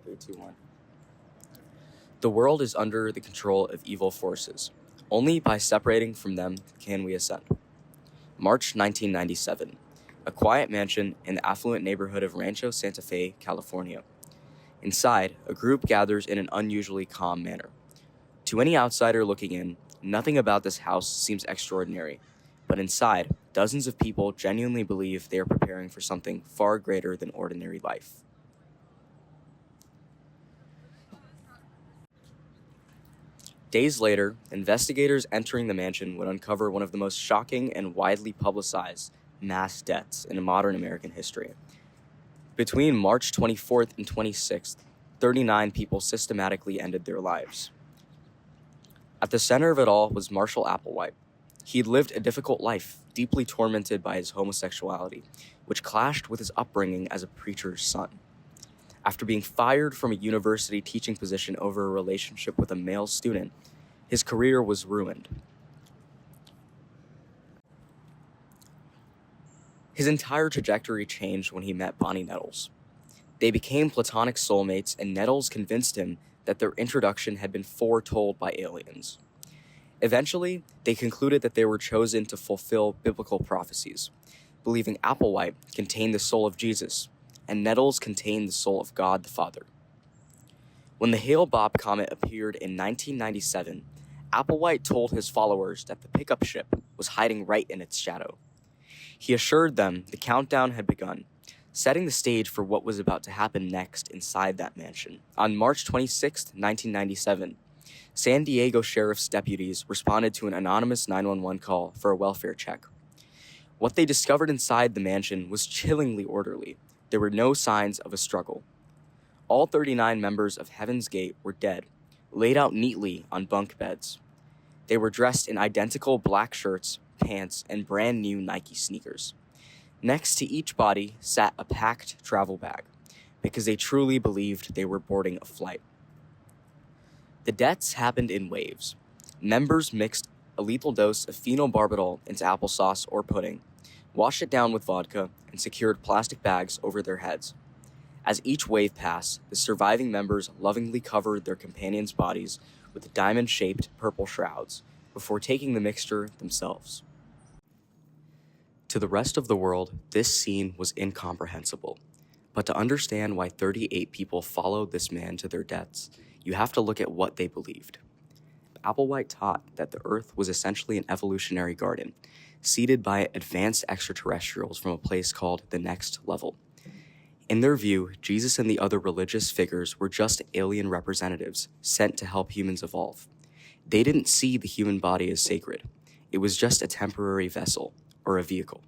3, 2, 1. The world is under the control of evil forces. Only by separating from them can we ascend. March 1997. A quiet mansion in the affluent neighborhood of Rancho Santa Fe, California. Inside, a group gathers in an unusually calm manner. To any outsider looking in, nothing about this house seems extraordinary, but inside, dozens of people genuinely believe they are preparing for something far greater than ordinary life. Days later, investigators entering the mansion would uncover one of the most shocking and widely publicized mass deaths in modern American history. Between March 24th and 26th, 39 people systematically ended their lives. At the center of it all was Marshall Applewhite. He'd lived a difficult life, deeply tormented by his homosexuality, which clashed with his upbringing as a preacher's son. After being fired from a university teaching position over a relationship with a male student, his career was ruined. His entire trajectory changed when he met Bonnie Nettles. They became platonic soulmates, and Nettles convinced him that their introduction had been foretold by aliens. Eventually, they concluded that they were chosen to fulfill biblical prophecies, believing Applewhite contained the soul of Jesus, and Nettles contained the soul of God the Father. When the Hale-Bopp comet appeared in 1997, Applewhite told his followers that the pickup ship was hiding right in its shadow. He assured them the countdown had begun, setting the stage for what was about to happen next inside that mansion. On March 26, 1997, San Diego Sheriff's deputies responded to an anonymous 911 call for a welfare check. What they discovered inside the mansion was chillingly orderly. There were no signs of a struggle. All 39 members of Heaven's Gate were dead, laid out neatly on bunk beds. They were dressed in identical black shirts, pants, and brand new Nike sneakers. Next to each body sat a packed travel bag, because they truly believed they were boarding a flight. The deaths happened in waves. Members mixed a lethal dose of phenobarbital into applesauce or pudding, washed it down with vodka, and secured plastic bags over their heads. As each wave passed, the surviving members lovingly covered their companions' bodies with diamond-shaped purple shrouds before taking the mixture themselves. To the rest of the world, this scene was incomprehensible. But to understand why 38 people followed this man to their deaths, you have to look at what they believed. Applewhite taught that the Earth was essentially an evolutionary garden, seeded by advanced extraterrestrials from a place called the Next Level. In their view, Jesus and the other religious figures were just alien representatives sent to help humans evolve. They didn't see the human body as sacred. It was just a temporary vessel, or a vehicle.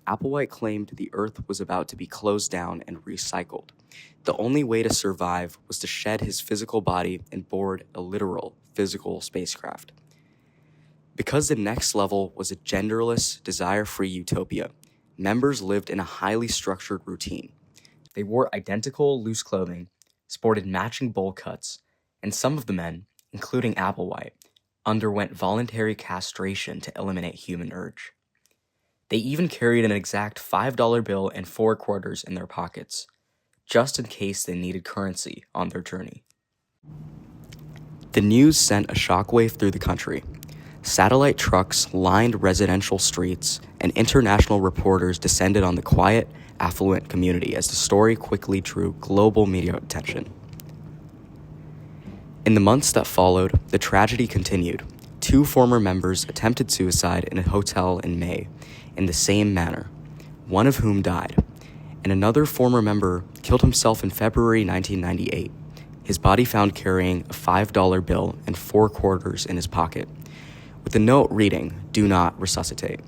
Applewhite claimed the Earth was about to be closed down and recycled. The only way to survive was to shed his physical body and board a literal physical spacecraft. Because the Next Level was a genderless, desire-free utopia, members lived in a highly structured routine. They wore identical loose clothing, sported matching bowl cuts, and some of the men, including Applewhite, underwent voluntary castration to eliminate human urge. They even carried an exact $5 bill and 4 quarters in their pockets, just in case they needed currency on their journey. The news sent a shockwave through the country. Satellite trucks lined residential streets, and international reporters descended on the quiet, affluent community as the story quickly drew global media attention. In the months that followed, the tragedy continued. 2 former members attempted suicide in a hotel in May, in the same manner, one of whom died, and another former member killed himself in February 1998, his body found carrying a $5 bill and 4 quarters in his pocket, with a note reading, "Do not resuscitate."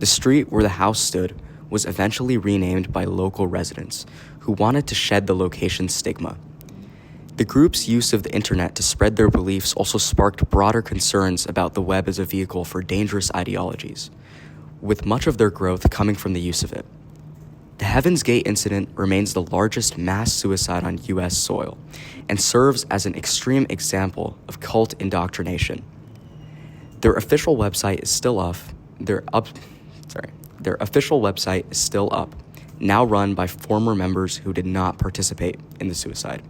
The street where the house stood was eventually renamed by local residents who wanted to shed the location's stigma. The group's use of the internet to spread their beliefs also sparked broader concerns about the web as a vehicle for dangerous ideologies, with much of their growth coming from the use of it. The Heaven's Gate incident remains the largest mass suicide on U.S. soil and serves as an extreme example of cult indoctrination. Their official website is still up. now run by former members who did not participate in the suicide.